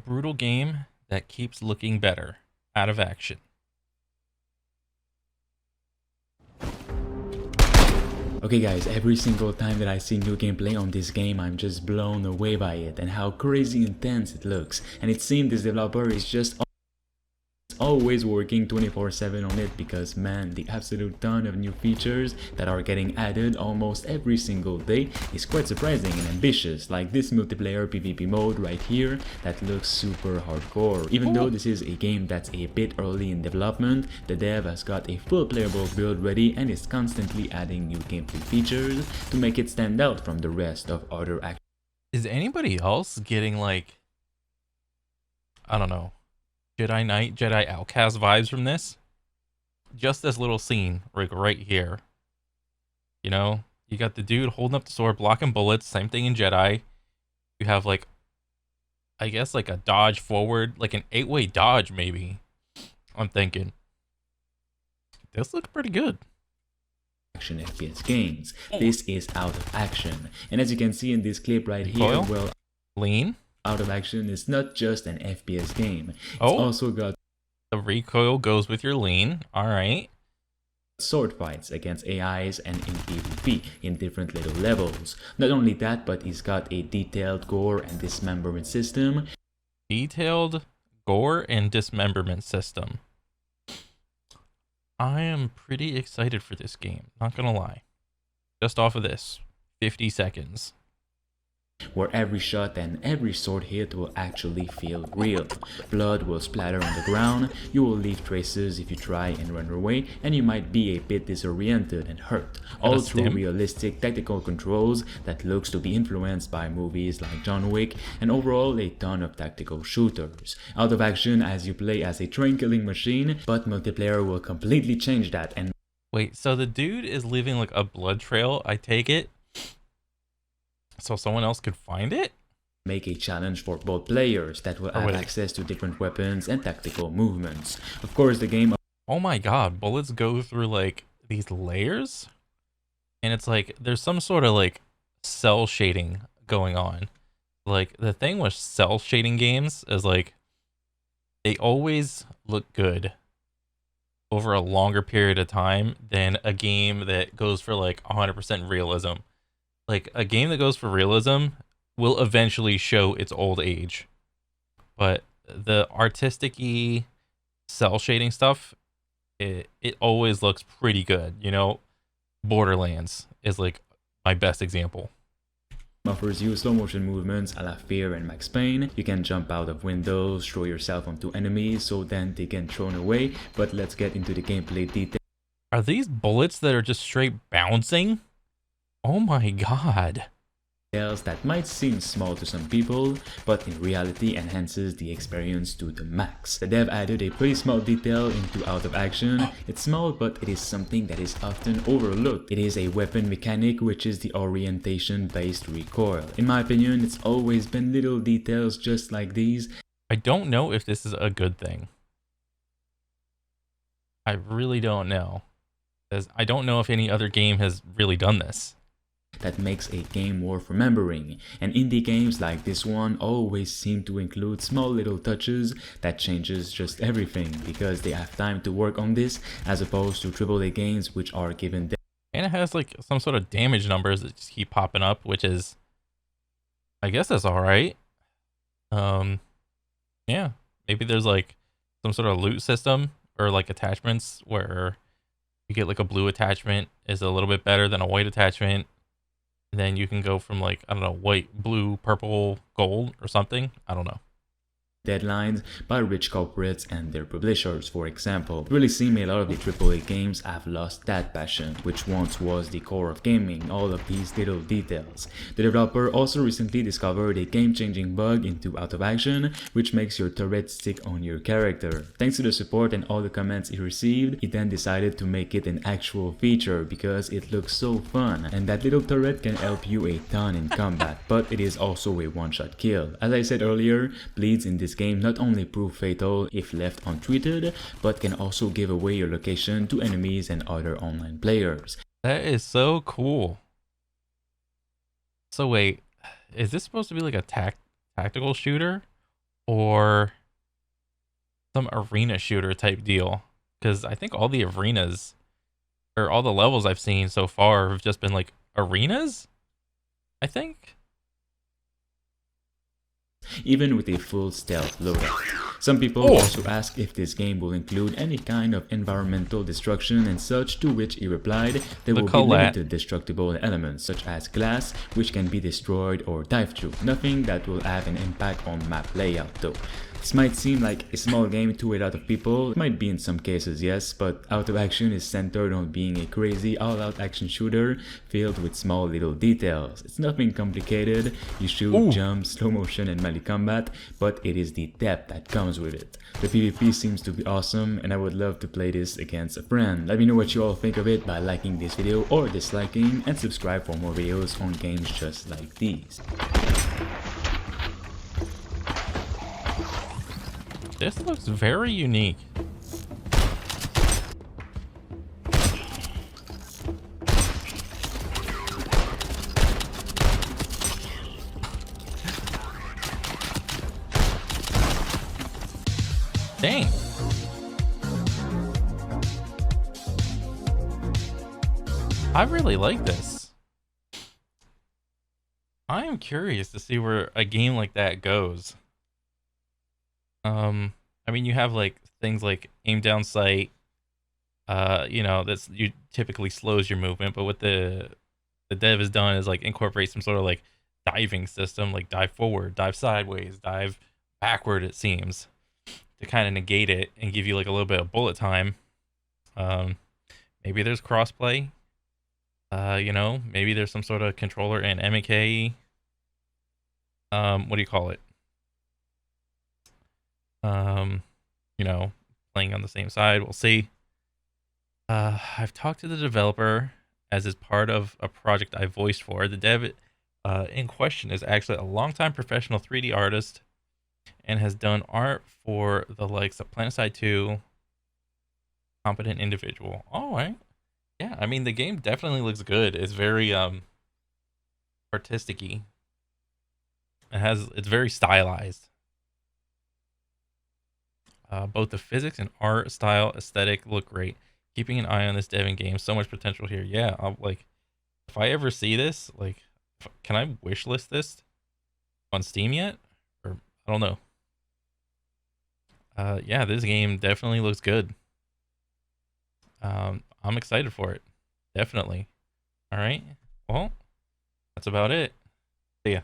brutal game that keeps looking better out of action. Okay guys, every single time that I see new gameplay on this game, I'm just blown away by it and how crazy intense it looks. And it seems this developer is just always working 24/7 on it because man, the absolute ton of new features that are getting added almost every single day is quite surprising and ambitious, like this multiplayer PvP mode right here that looks super hardcore. Even though this is a game that's a bit early in development, the dev has got a full playable build ready and is constantly adding new gameplay features to make it stand out from the rest of other action. Is anybody else getting like, I don't know, Jedi Knight, Jedi Outcast vibes from this? Just this little scene, like right here. You know, you got the dude holding up the sword, blocking bullets. Same thing in Jedi. You have like, I guess like a dodge forward, like an 8-way dodge maybe. I'm thinking. This looks pretty good. Action FPS games. This is Out of Action, and as you can see in this clip right here, well, lean. Out of Action is not just an FPS game. It's also got the recoil goes with your lean. All right. Sword fights against AIs and in PvP in different little levels. Not only that, but it's got a detailed gore and dismemberment system. Detailed gore and dismemberment system. I am pretty excited for this game, not gonna lie. Just off of this, 50 seconds. Where every shot and every sword hit will actually feel real. Blood will splatter on the ground, you will leave traces if you try and run away, and you might be a bit disoriented and hurt. All through realistic tactical controls that looks to be influenced by movies like John Wick, and overall a ton of tactical shooters. Out of Action as you play as a train killing machine, but multiplayer will completely change that. And wait, so the dude is leaving like a blood trail, I take it? So someone else could find it? Make a challenge for both players that will have access to different weapons and tactical movements. Of course, the game... Oh my god, bullets go through like these layers? And it's like, there's some sort of like cell shading going on. Like the thing with cell shading games is like, they always look good over a longer period of time than a game that goes for like 100% realism. Like, a game that goes for realism will eventually show its old age. But the artistic-y cell shading stuff, it always looks pretty good. You know, Borderlands is like my best example. Offers you slow motion movements a la Fear and Max Payne. You can jump out of windows, throw yourself onto enemies so then they get thrown away. But let's get into the gameplay details. Are these bullets that are just straight bouncing? Oh my god. That might seem small to some people, but in reality enhances the experience to the max. The dev added a pretty small detail into Out of Action. It's small, but it is something that is often overlooked. It is a weapon mechanic, which is the orientation-based recoil. In my opinion, it's always been little details just like these. I don't know if this is a good thing. I really don't know. Because I don't know if any other game has really done this. That makes a game worth remembering, and indie games like this one always seem to include small little touches that changes just everything because they have time to work on this as opposed to AAA games which are given. And it has like some sort of damage numbers that just keep popping up, which is, I guess that's alright. Yeah, maybe there's like some sort of loot system or like attachments where you get like a blue attachment is a little bit better than a white attachment. Then you can go from like, I don't know, white, blue, purple, gold or something. I don't know. Deadlines by rich corporates and their publishers, for example. It really seems a lot of the AAA games have lost that passion, which once was the core of gaming, all of these little details. The developer also recently discovered a game-changing bug into Out of Action, which makes your turret stick on your character. Thanks to the support and all the comments he received, he then decided to make it an actual feature because it looks so fun, and that little turret can help you a ton in combat, but it is also a one-shot kill. As I said earlier, bleeds in this game not only prove fatal if left untreated, but can also give away your location to enemies and other online players. That is so cool. So wait, is this supposed to be like a tactical shooter? or some arena shooter type deal. Because I think all the arenas or all the levels I've seen so far have just been like arenas, I think. even with a full stealth loadout. Some people Oh, also ask if this game will include any kind of environmental destruction and such, to which he replied there the will be Colette. limited destructible elements such as glass which can be destroyed or dive through, nothing that will have an impact on map layout though. This might seem like a small game to a lot of people, it might be in some cases, yes, but Out of Action is centered on being a crazy all-out action shooter filled with small little details. It's nothing complicated, you shoot, Ooh, jump, slow motion and melee combat, but it is the depth that comes with it. The PvP seems to be awesome and I would love to play this against a friend. Let me know what you all think of it by liking this video or disliking, and subscribe for more videos on games just like these. this looks very unique. Dang. I really like this. I am curious to see where a game like that goes. I mean, you have like things like aim down sight. You know, that's you typically slows your movement, but what the dev has done is like incorporate some sort of like diving system, like dive forward, dive sideways, dive backward. It seems to kind of negate it and give you like a little bit of bullet time. Um, maybe there's crossplay. You know, maybe there's some sort of controller and MK. What do you call it? You know, playing on the same side. We'll see. I've talked to the developer as is part of a project I voiced for. The dev in question is actually a longtime professional 3D artist and has done art for the likes of Planetside 2, Competent Individual. All right. Yeah, I mean the game definitely looks good. It's very artistic-y. It's very stylized. Both the physics and art style aesthetic look great. Keeping an eye on this deving game, so much potential here. Yeah, I'll like if I ever see this, like can I wishlist this on Steam yet? Or I don't know. Yeah, this game definitely looks good. I'm excited for it. Definitely. All right. Well, that's about it. See ya.